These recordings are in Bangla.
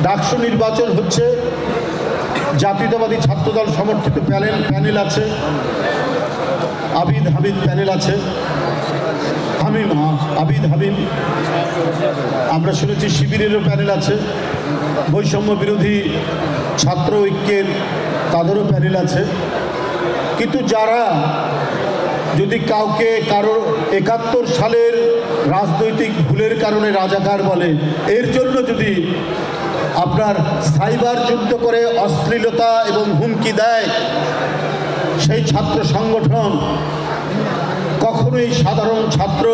ডাকসু নির্বাচন হচ্ছে, জাতীয়তাবাদী ছাত্রদল সমর্থিত প্যানেল আছে, আবিদ হাবিব প্যানেল আছে, আবিদ হাবিব, আমরা শুনেছি শিবিরেরও প্যানেল আছে, বৈষম্য বিরোধী ছাত্র ঐক্যের তাদেরও প্যানেল আছে। কিন্তু যারা যদি কাউকে কারো ৭১ সালের রাজনৈতিক ভুলের কারণে রাজাকার বলে, এর জন্য যদি আপনার সাইবার যুদ্ধ করে অশ্লীলতা এবং হুমকি দেয়, সেই ছাত্র সংগঠন কখনোই সাধারণ ছাত্র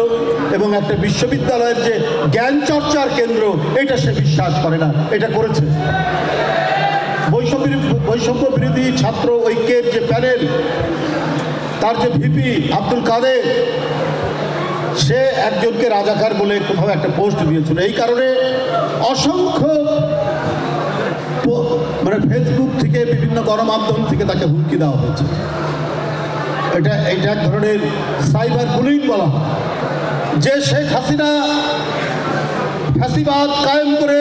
এবং একটা বিশ্ববিদ্যালয়ের যে জ্ঞান চর্চার কেন্দ্র, এটা সে বিশ্বাস করে না। এটা করেছে বৈষম্য বিরোধী ছাত্র ঐক্যের যে প্যানেল, তার যে ভিপি আব্দুল কাদের, সে একজনকে রাজাকার বলে কোথাও একটা পোস্ট দিয়েছিল। এই কারণে অসংখ্য ফেসবুক থেকে বিভিন্ন গণমাধ্যম থেকে তাকে হুমকি দেওয়া হয়েছে। এটা এক ধরনের সাইবার বুলিং বলা হয়। যে শেখ হাসিনা ফ্যাসিবাদ কায়েম করে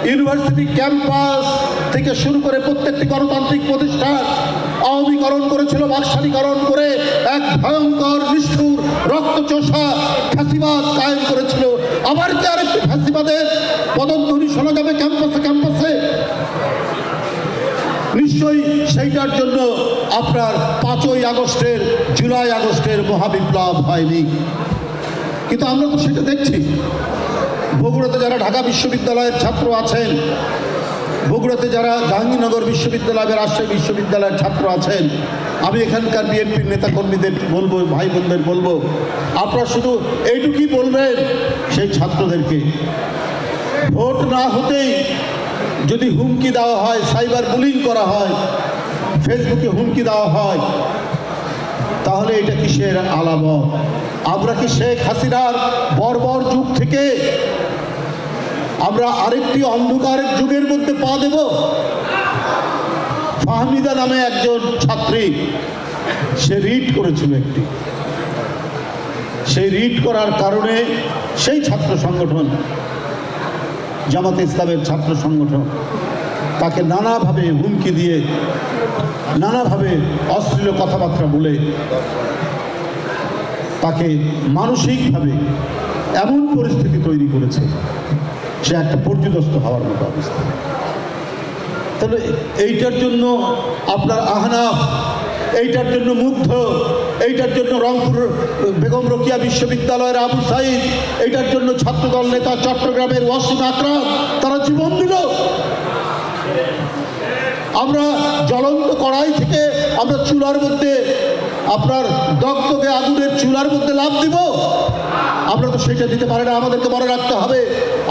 ইউনিভার্সিটি ক্যাম্পাস থেকে শুরু করে প্রত্যেকটি গণতান্ত্রিক প্রতিষ্ঠান আওয়ামীকরণ করেছিল, বাকশালীকরণ করে এক ভয়ঙ্কর নিষ্ঠুর রক্তচোষা ফ্যাসিবাদ কায়েম করেছিল। আবার কি আরেকটি ফ্যাসিবাদের পদধ্বনি শোনা যাবে ক্যাম্পাসে? নিশ্চয়ই সেইটার জন্য আপনার 5ই আগস্টের, জুলাই আগস্টের মহাবিপ্লব হয়নি। কিন্তু আমরা তো সেটা দেখছি। বগুড়াতে যারা ঢাকা বিশ্ববিদ্যালয়ের ছাত্র আছেন, বগুড়াতে যারা জাহাঙ্গীরনগর বিশ্ববিদ্যালয়, রাজশাহী বিশ্ববিদ্যালয়ের ছাত্র আছেন, আমি এখানকার বিএনপির নেতাকর্মীদের বলবো, ভাই বোনদের বলবো, আপনারা শুধু এইটুকুই বলবেন সেই ছাত্রদেরকে, ভোট না হতেই যদি হুমকি দেওয়া হয়, সাইবার বুলিং করা হয়, ফেসবুকে হুমকি দেওয়া হয়, তাহলে এটা কিসের আলামত? আমরা কি শেখ হাসিনার বর্বর যুগ থেকে আমরা আরেকটি অন্ধকারের যুগের মধ্যে পা দেব? ফাহমিদা নামে একজন ছাত্রী, সে রিট করেছিল একটি, সেই রিট করার কারণে সেই ছাত্র সংগঠন, জামাতে ইসলামের ছাত্র সংগঠন, তাকে নানাভাবে হুমকি দিয়ে, নানাভাবে অশ্লীল কথাবার্তা বলে তাকে মানসিকভাবে এমন পরিস্থিতি তৈরি করেছে, সে একটা পর্যুদস্ত হওয়ার মতো অবস্থা। তাহলে এইটার জন্য আপনার আহনাফ, এইটার জন্য মুগ্ধ, এইটার জন্য রংপুর বেগম রোকেয়া বিশ্ববিদ্যালয়ের আবু সাইদ, এইটার জন্য ছাত্রদল নেতা চট্টগ্রামের ওয়াসিম আকরাম, তারা জীবন দিল। আমরা জ্বলন্ত কড়াই থেকে আমরা চুলার মধ্যে, আপনার দগদগে আগুনের চুলার মধ্যে লাফ দিব? আমরা তো সেটা দিতে পারি না। আমাদেরকে মনে রাখতে হবে,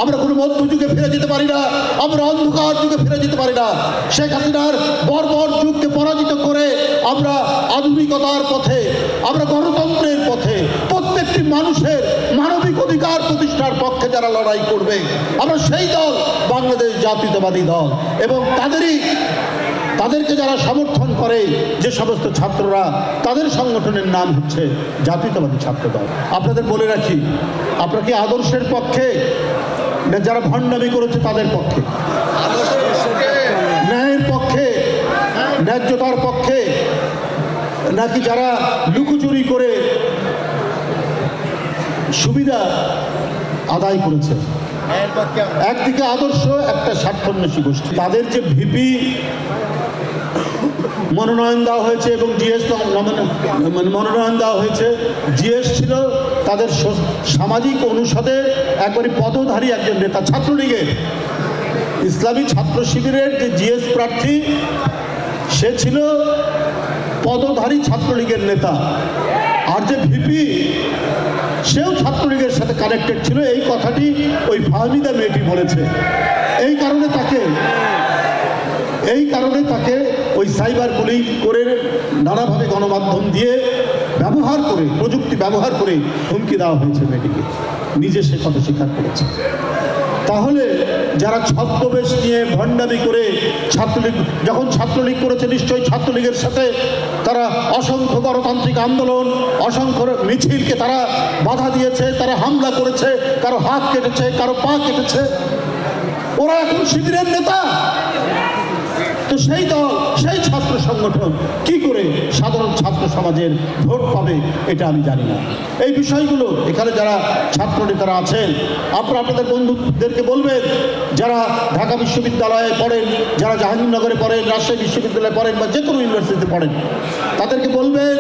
আমরা কোনো মধ্যযুগে ফিরে যেতে পারি না, আমরা অন্ধকার যুগে ফিরে যেতে পারি না। শেখ হাসিনার বর্বর যুগকে পরাজিত করে আমরা আধুনিকতার পথে, আমরা গণতন্ত্রের পথে, প্রত্যেকটি মানুষের মানবিক অধিকার প্রতিষ্ঠার পক্ষে যারা লড়াই করবে, আমরা সেই দল বাংলাদেশ জাতীয়তাবাদী দল। এবং তাদেরকে যারা সমর্থন করে, যে সমস্ত ছাত্ররা, তাদের সংগঠনের নাম হচ্ছে জাতীয়তাবাদী ছাত্রদল। আপনাদের বলে রাখি, আপনারা কি আদর্শের পক্ষে, না যারা ভণ্ডামি করেছে তাদের পক্ষে? ন্যায়ের পক্ষে, ন্যায্যতার পক্ষে, নাকি যারা লুকোচুরি করে সুবিধা আদায় করেছে? একদিকে আদর্শ, একটা স্বার্থান্বেষী গোষ্ঠী। তাদের যে ভিপি মনোনয়ন দেওয়া হয়েছে এবং জিএস মনোনয়ন দেওয়া হয়েছে, জিএস ছিল তাদের সামাজিক অনুষদের একবারই পদধারী একজন নেতা, ছাত্রলীগের, ইসলামী ছাত্র শিবিরের যে জিএস প্রার্থী, সে ছিল পদধারী ছাত্রলীগের নেতা। আর যে ভিপি, সেও ছাত্রলীগের সাথে কানেক্টেড ছিল। এই কথাটি ওই ফাহমিদা মেয়েটি বলেছে। এই কারণে তাকে ওই সাইবার বুলিং করে, নানাভাবে গণমাধ্যম দিয়ে ব্যবহার করে, প্রযুক্তি ব্যবহার করে হুমকি দেওয়া হয়েছে মেয়েটিকে। নিজে সে কথা স্বীকার করেছে। তাহলে যারা ছদ্মবেশ নিয়ে ভণ্ডামি করে যখন ছাত্রলীগ করেছে, নিশ্চয়ই ছাত্রলীগের সাথে তারা অসংখ্য গণতান্ত্রিক আন্দোলন, অসংখ্য মিছিলকে তারা বাধা দিয়েছে, তারা হামলা করেছে, কারো হাত কেটেছে, কারো পা কেটেছে। ওরা এখন শিবিরের নেতা। তো সেই দল, সেই ছাত্র সংগঠন কি করে সাধারণ ছাত্র সমাজের ভোট পাবে এটা আমি জানি না। এই বিষয়গুলো এখানে যারা ছাত্র নেতারা আছেন, আপনারা আপনাদের বন্ধুদেরকে বলবেন, যারা ঢাকা বিশ্ববিদ্যালয়ে পড়েন, যারা জাহাঙ্গীরনগরে পড়েন, রাজশাহী বিশ্ববিদ্যালয়ে পড়েন বা যে কোনো ইউনিভার্সিটিতে পড়েন, তাদেরকে বলবেন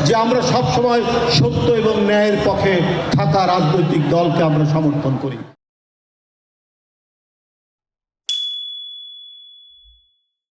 যে আমরা সব সময় সত্য এবং ন্যায়ের পক্ষে থাকা রাজনৈতিক দলকে আমরা সমর্থন করি।